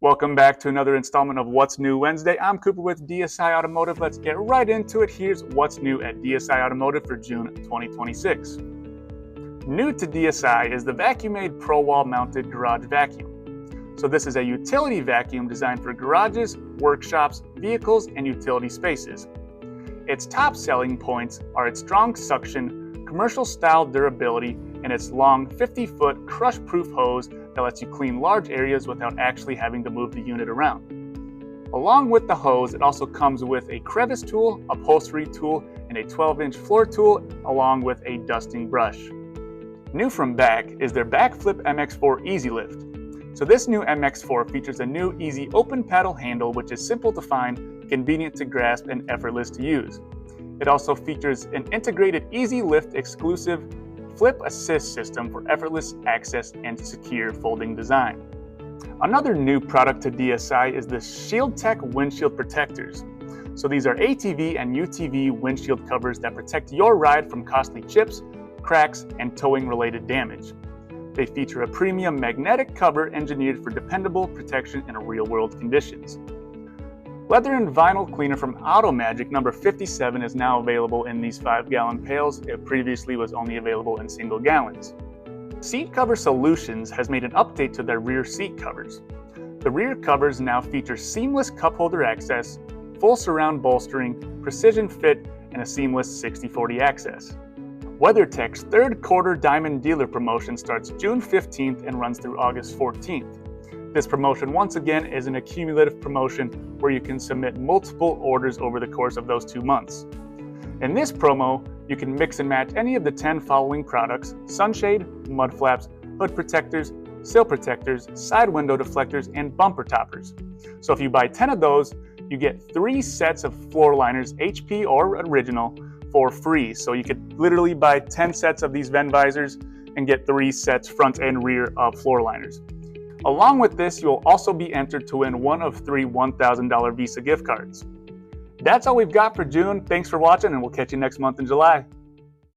Welcome back to another installment of What's New Wednesday. I'm Cooper with DSI Automotive. Let's get right into it. Here's what's new at DSI Automotive for June 2026. New to DSI is the VacuMAID Pro Wall mounted garage vacuum. So this is a utility vacuum designed for garages, workshops, vehicles, and utility spaces. Its top selling points are its strong suction, commercial style durability, and its long 50-foot crush-proof hose that lets you clean large areas without actually having to move the unit around. Along with the hose, it also comes with a crevice tool, upholstery tool, and a 12-inch floor tool, along with a dusting brush. New from Bak is their BakFlip MX4 EZLift. So this new MX4 features a new easy open paddle handle, which is simple to find, convenient to grasp, and effortless to use. It also features an integrated EZLift exclusive flip assist system for effortless access and secure folding design. Another new product to DSI is the ShieldTech Windshield Protectors. So these are ATV and UTV windshield covers that protect your ride from costly chips, cracks, and towing related damage. They feature a premium magnetic cover engineered for dependable protection in real world conditions. Leather and vinyl cleaner from AutoMagic number 57 is now available in these 5-gallon pails. It previously was only available in single gallons. Seat Cover Solutions has made an update to their rear seat covers. The rear covers now feature seamless cup holder access, full surround bolstering, precision fit, and a seamless 60/40 access. WeatherTech's third quarter Diamond Dealer promotion starts June 15th and runs through August 14th. This promotion, once again, is an accumulative promotion where you can submit multiple orders over the course of those 2 months. In this promo, you can mix and match any of the 10 following products: sunshade, mud flaps, hood protectors, sill protectors, side window deflectors, and bumper toppers. So if you buy 10 of those, you get 3 sets of floor liners, HP or original, for free. So you could literally buy 10 sets of these vent visors and get 3 sets front and rear of floor liners. Along with this, you'll also be entered to win one of 3 $1,000 Visa gift cards. That's all we've got for June. Thanks for watching, and we'll catch you next month in July.